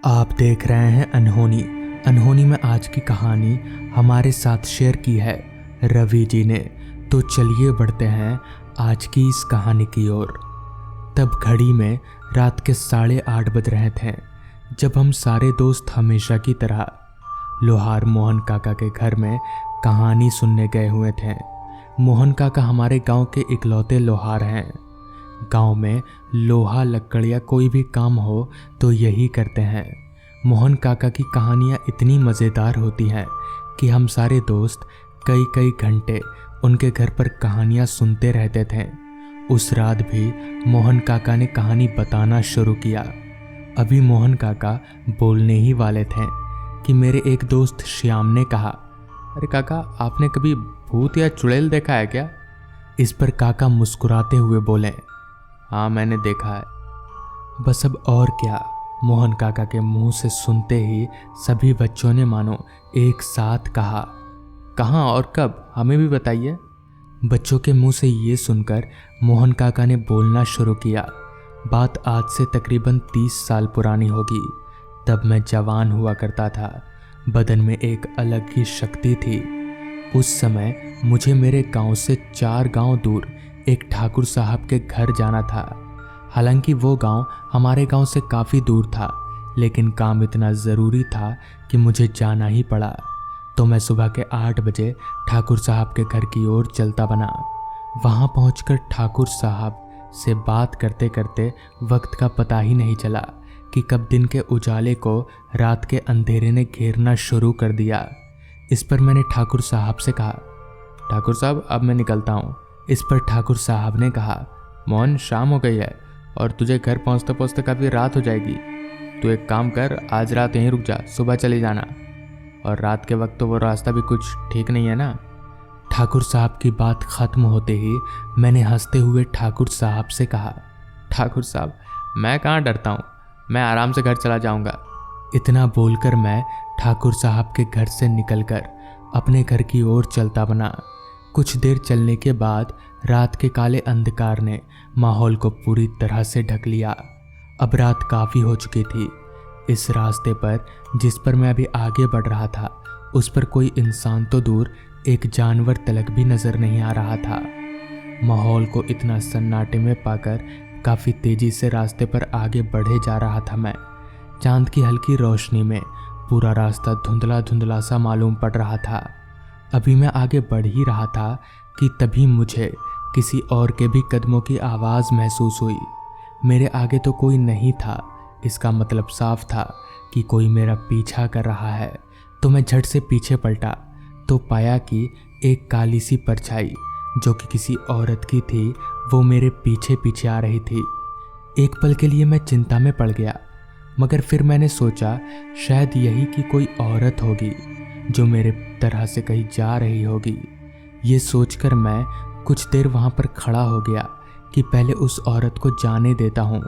आप देख रहे हैं अनहोनी। अनहोनी में आज की कहानी हमारे साथ शेयर की है रवि जी ने। तो चलिए बढ़ते हैं आज की इस कहानी की ओर। तब घड़ी में रात के 8:30 बज रहे थे जब हम सारे दोस्त हमेशा की तरह लोहार मोहन काका के घर में कहानी सुनने गए हुए थे। मोहन काका हमारे गांव के इकलौते लोहार हैं। गांव में लोहा लक्कड़ या कोई भी काम हो तो यही करते हैं। मोहन काका की कहानियाँ इतनी मज़ेदार होती हैं कि हम सारे दोस्त कई कई घंटे उनके घर पर कहानियाँ सुनते रहते थे। उस रात भी मोहन काका ने कहानी बताना शुरू किया। अभी मोहन काका बोलने ही वाले थे कि मेरे एक दोस्त श्याम ने कहा, अरे काका, आपने कभी भूत या चुड़ैल देखा है क्या? इस पर काका मुस्कुराते हुए बोले, हाँ मैंने देखा है। बस अब और क्या, मोहन काका के मुंह से सुनते ही सभी बच्चों ने मानो एक साथ कहा, कहाँ और कब, हमें भी बताइए। बच्चों के मुंह से ये सुनकर मोहन काका ने बोलना शुरू किया। बात आज से तकरीबन 30 साल पुरानी होगी। तब मैं जवान हुआ करता था। बदन में एक अलग ही शक्ति थी। उस समय मुझे मेरे गांव से 4 गांव दूर एक ठाकुर साहब के घर जाना था। हालांकि वो गांव हमारे गांव से काफ़ी दूर था, लेकिन काम इतना ज़रूरी था कि मुझे जाना ही पड़ा। तो मैं सुबह के 8 बजे ठाकुर साहब के घर की ओर चलता बना। वहाँ पहुंचकर ठाकुर साहब से बात करते करते वक्त का पता ही नहीं चला कि कब दिन के उजाले को रात के अंधेरे ने घेरना शुरू कर दिया। इस पर मैंने ठाकुर साहब से कहा, ठाकुर साहब अब मैं निकलता हूँ। इस पर ठाकुर साहब ने कहा, मोहन शाम हो गई है और तुझे घर पहुँचते पहुँचते काफ़ी रात हो जाएगी। तू एक काम कर, आज रात यहीं रुक जा, सुबह चले जाना। और रात के वक्त तो वो रास्ता भी कुछ ठीक नहीं है ना। ठाकुर साहब की बात खत्म होते ही मैंने हंसते हुए ठाकुर साहब से कहा, ठाकुर साहब मैं कहाँ डरता हूँ, मैं आराम से घर चला जाऊँगा। इतना बोलकर मैं ठाकुर साहब के घर से निकलकर अपने घर की ओर चलता बना। कुछ देर चलने के बाद रात के काले अंधकार ने माहौल को पूरी तरह से ढक लिया। अब रात काफ़ी हो चुकी थी। इस रास्ते पर जिस पर मैं अभी आगे बढ़ रहा था, उस पर कोई इंसान तो दूर, एक जानवर तलक भी नज़र नहीं आ रहा था। माहौल को इतना सन्नाटे में पाकर काफ़ी तेज़ी से रास्ते पर आगे बढ़े जा रहा था मैं। चांद की हल्की रोशनी में पूरा रास्ता धुंधला धुंधला सा मालूम पड़ रहा था। अभी मैं आगे बढ़ ही रहा था कि तभी मुझे किसी और के भी कदमों की आवाज़ महसूस हुई। मेरे आगे तो कोई नहीं था, इसका मतलब साफ था कि कोई मेरा पीछा कर रहा है। तो मैं झट से पीछे पलटा तो पाया कि एक काली सी परछाई जो कि किसी औरत की थी, वो मेरे पीछे पीछे आ रही थी। एक पल के लिए मैं चिंता में पड़ गया, मगर फिर मैंने सोचा शायद यही कि कोई औरत होगी जो मेरे तरह से कहीं जा रही होगी। ये सोचकर मैं कुछ देर वहाँ पर खड़ा हो गया कि पहले उस औरत को जाने देता हूँ।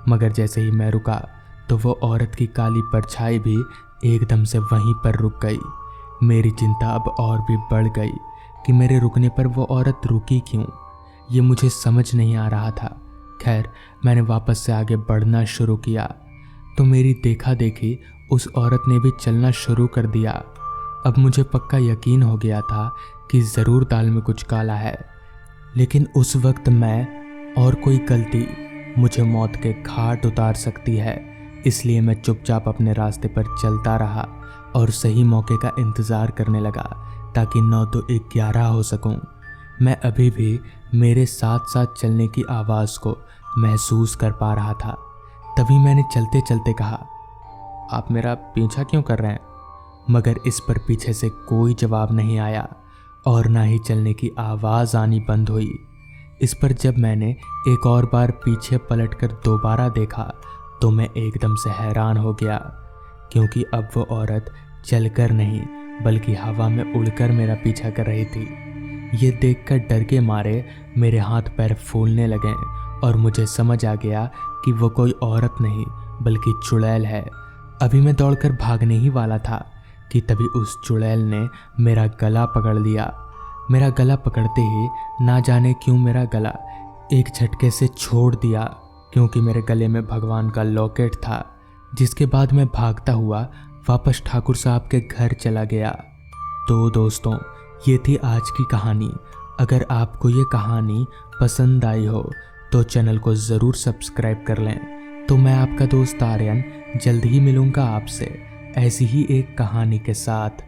मगर जैसे ही मैं रुका तो वो औरत की काली परछाई भी एकदम से वहीं पर रुक गई। मेरी चिंता अब और भी बढ़ गई कि मेरे रुकने पर वो औरत रुकी क्यों, ये मुझे समझ नहीं आ रहा था। खैर, मैंने वापस से आगे बढ़ना शुरू किया तो मेरी देखा देखी उस औरत ने भी चलना शुरू कर दिया। अब मुझे पक्का यकीन हो गया था कि ज़रूर दाल में कुछ काला है। लेकिन उस वक्त मैं और कोई गलती मुझे मौत के घाट उतार सकती है, इसलिए मैं चुपचाप अपने रास्ते पर चलता रहा और सही मौके का इंतज़ार करने लगा ताकि 9 तो 11 हो सकूं। मैं अभी भी मेरे साथ साथ चलने की आवाज़ को महसूस कर पा रहा था। तभी मैंने चलते चलते कहा, आप मेरा पीछा क्यों कर रहे हैं? मगर इस पर पीछे से कोई जवाब नहीं आया और ना ही चलने की आवाज़ आनी बंद हुई। इस पर जब मैंने एक और बार पीछे पलटकर दोबारा देखा तो मैं एकदम से हैरान हो गया, क्योंकि अब वो औरत चलकर नहीं बल्कि हवा में उड़कर मेरा पीछा कर रही थी। ये देखकर डर के मारे मेरे हाथ पैर फूलने लगे और मुझे समझ आ गया कि वो कोई औरत नहीं बल्कि चुड़ैल है। अभी मैं दौड़कर भागने ही वाला था कि तभी उस चुड़ैल ने मेरा गला पकड़ लिया। मेरा गला पकड़ते ही ना जाने क्यों मेरा गला एक झटके से छोड़ दिया, क्योंकि मेरे गले में भगवान का लॉकेट था जिसके बाद मैं भागता हुआ वापस ठाकुर साहब के घर चला गया। तो दोस्तों, ये थी आज की कहानी। अगर आपको ये कहानी पसंद आई हो तो चैनल को ज़रूर सब्सक्राइब कर लें। तो मैं आपका दोस्त आर्यन जल्द ही मिलूँगा आपसे ऐसी ही एक कहानी के साथ।